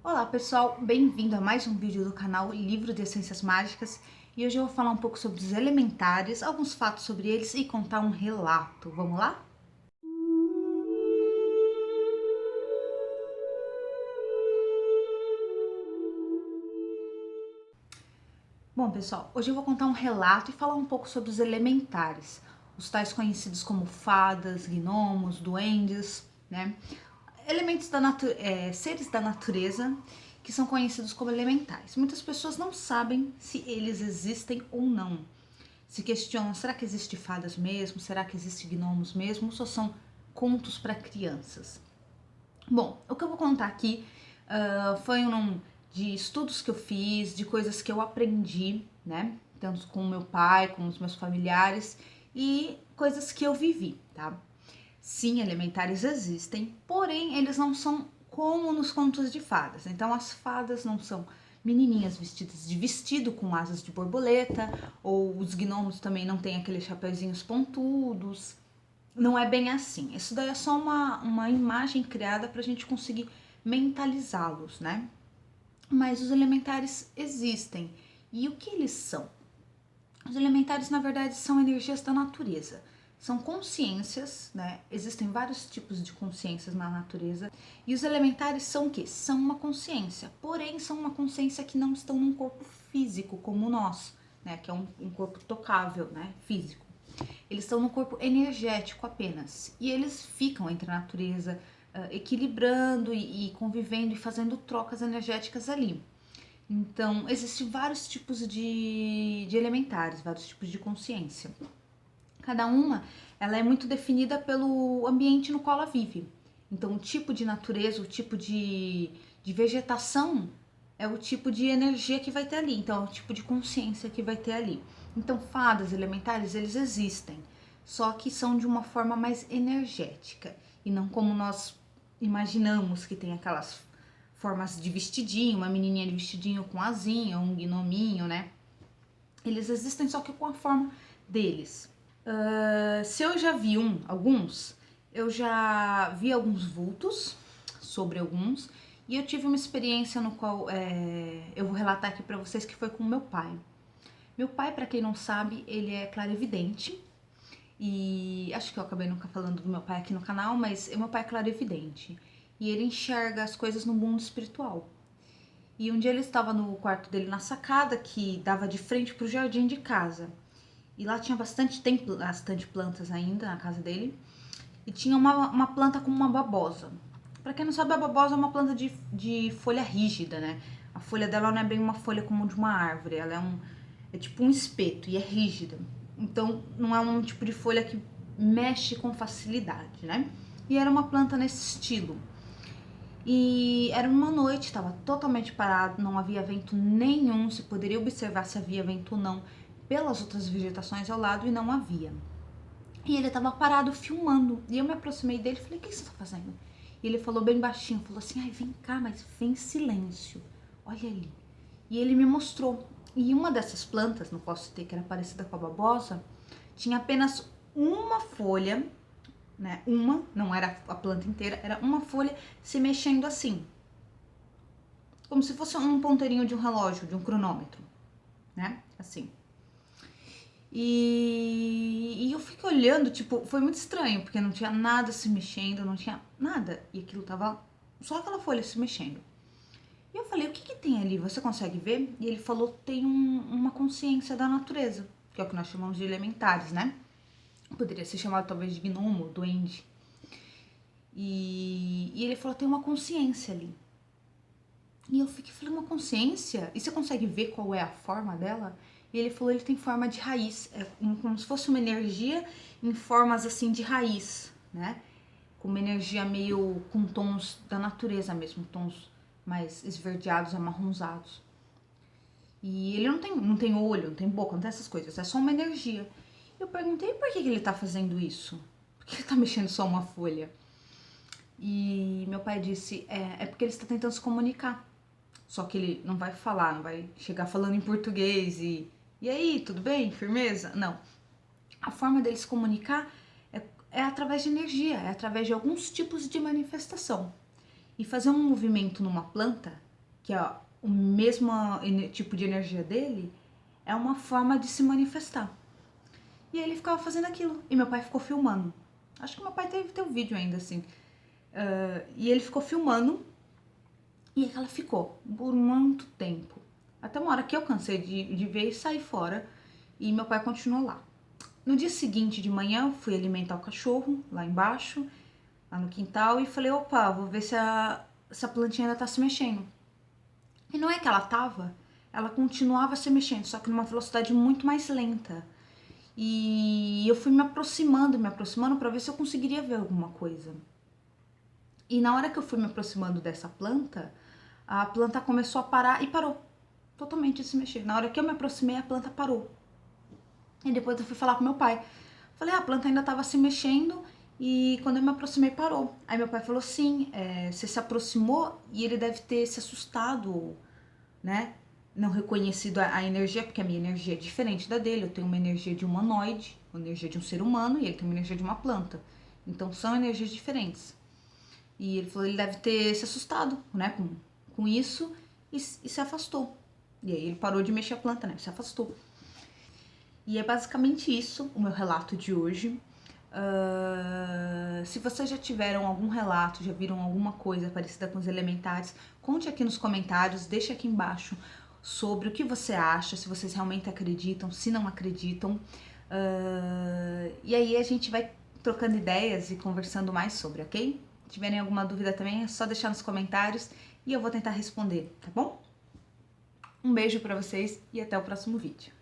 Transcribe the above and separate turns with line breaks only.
Olá pessoal, bem-vindo a mais um vídeo do canal Livro de Essências Mágicas e hoje eu vou falar um pouco sobre os elementares, alguns fatos sobre eles e contar um relato. Vamos lá? Bom pessoal, hoje eu vou contar um relato e falar um pouco sobre os elementares, os tais conhecidos como fadas, gnomos, duendes, né? Elementos seres da natureza que são conhecidos como elementares. Muitas pessoas não sabem se eles existem ou não. Se questionam, será que existe fadas mesmo? Será que existe gnomos mesmo? Ou só são contos para crianças? Bom, o que eu vou contar aqui foi de estudos que eu fiz, de coisas que eu aprendi, né? Tanto com o meu pai, com os meus familiares e coisas que eu vivi, tá? Sim, elementares existem, porém eles não são como nos contos de fadas. Então as fadas não são menininhas vestidas de vestido com asas de borboleta, ou os gnomos também não têm aqueles chapeuzinhos pontudos. Não é bem assim. Isso daí é só uma imagem criada para a gente conseguir mentalizá-los, né? Mas os elementares existem. E o que eles são? Os elementares, na verdade, são energias da natureza. São consciências, né? Existem vários tipos de consciências na natureza. E os elementares são o quê? São uma consciência. Porém, são uma consciência que não estão num corpo físico como nós, né? Que é um corpo tocável, né? Físico. Eles estão no corpo energético apenas. E eles ficam entre a natureza, equilibrando e convivendo e fazendo trocas energéticas ali. Então, existem vários tipos de elementares, vários tipos de consciência. Cada uma, ela é muito definida pelo ambiente no qual ela vive. Então, o tipo de natureza, o tipo de vegetação é o tipo de energia que vai ter ali. Então, é o tipo de consciência que vai ter ali. Então, fadas elementares, eles existem, só que são de uma forma mais energética e não como nós imaginamos que tem aquelas formas de vestidinho, uma menininha de vestidinho com asinha, um gnominho, né? Eles existem só que com a forma deles. Se eu já vi alguns, eu já vi alguns vultos sobre alguns e eu tive uma experiência no qual eu vou relatar aqui para vocês que foi com meu pai. Meu pai, para quem não sabe, ele é clarividente e acho que eu acabei nunca falando do meu pai aqui no canal, mas meu pai é clarividente e ele enxerga as coisas no mundo espiritual. E um dia ele estava no quarto dele na sacada, que dava de frente para o jardim de casa. E lá tinha bastante plantas ainda na casa dele. E tinha uma planta com uma babosa. Para quem não sabe, a babosa é uma planta de folha rígida, né? A folha dela não é bem uma folha como de uma árvore, ela é tipo um espeto e é rígida. Então não é um tipo de folha que mexe com facilidade, né? E era uma planta nesse estilo. E era uma noite, estava totalmente parado, não havia vento nenhum, se poderia observar se havia vento ou não pelas outras vegetações ao lado e não havia. E ele estava parado filmando. E eu me aproximei dele e falei: "O que você está fazendo?" E ele falou bem baixinho, falou assim: "Ai, vem cá, mas vem em silêncio. Olha ali." E ele me mostrou. E uma dessas plantas, não posso ter que era parecida com a babosa, tinha apenas uma folha, né? Uma, não era a planta inteira, era uma folha se mexendo assim, como se fosse um ponteirinho de um relógio, de um cronômetro, né? Assim. E eu fiquei olhando, tipo, foi muito estranho, porque não tinha nada se mexendo, não tinha nada. E aquilo tava só aquela folha se mexendo. E eu falei: "O que que tem ali? Você consegue ver?" E ele falou: "Tem uma consciência da natureza, que é o que nós chamamos de elementares, né? Poderia ser chamado talvez de gnomo, duende." E ele falou: "Tem uma consciência ali." E eu falei: "Uma consciência? E você consegue ver qual é a forma dela?" E ele falou: "Ele tem forma de raiz, é como se fosse uma energia em formas assim de raiz, né? Com uma energia meio com tons da natureza mesmo, tons mais esverdeados, amarronzados." E ele não tem olho, não tem boca, não tem essas coisas, é só uma energia. Eu perguntei por que ele tá fazendo isso? Por que ele tá mexendo só uma folha? E meu pai disse: é porque ele está tentando se comunicar. Só que ele não vai falar, não vai chegar falando em português e aí, tudo bem? Firmeza? Não. A forma dele se comunicar é através de energia, é através de alguns tipos de manifestação. E fazer um movimento numa planta que é o mesmo tipo de energia dele, é uma forma de se manifestar. E aí ele ficava fazendo aquilo. E meu pai ficou filmando. Acho que meu pai teve um vídeo ainda, assim. E ele ficou filmando. E ela ficou por muito tempo. Até uma hora que eu cansei de ver e saí fora. E meu pai continuou lá. No dia seguinte de manhã, eu fui alimentar o cachorro lá embaixo, lá no quintal, e falei, opa, vou ver se a plantinha ainda tá se mexendo. E não é que ela continuava se mexendo, só que numa velocidade muito mais lenta. E eu fui me aproximando para ver se eu conseguiria ver alguma coisa. E na hora que eu fui me aproximando dessa planta, a planta começou a parar e parou. Totalmente de se mexer. Na hora que eu me aproximei, a planta parou. E depois eu fui falar com meu pai. Falei, a planta ainda estava se mexendo e quando eu me aproximei, parou. Aí meu pai falou, sim, você se aproximou e ele deve ter se assustado, né? Não reconhecido a energia, porque a minha energia é diferente da dele. Eu tenho uma energia de humanoide, uma energia de um ser humano, e ele tem uma energia de uma planta. Então são energias diferentes. E ele falou, ele deve ter se assustado, né, com isso e se afastou. E aí ele parou de mexer a planta, né? Se afastou. E é basicamente isso o meu relato de hoje. Se vocês já tiveram algum relato, já viram alguma coisa parecida com os elementares, conte aqui nos comentários, deixa aqui embaixo sobre o que você acha, se vocês realmente acreditam, se não acreditam. E aí a gente vai trocando ideias e conversando mais sobre, ok? Se tiverem alguma dúvida também, é só deixar nos comentários e eu vou tentar responder, tá bom? Um beijo pra vocês e até o próximo vídeo.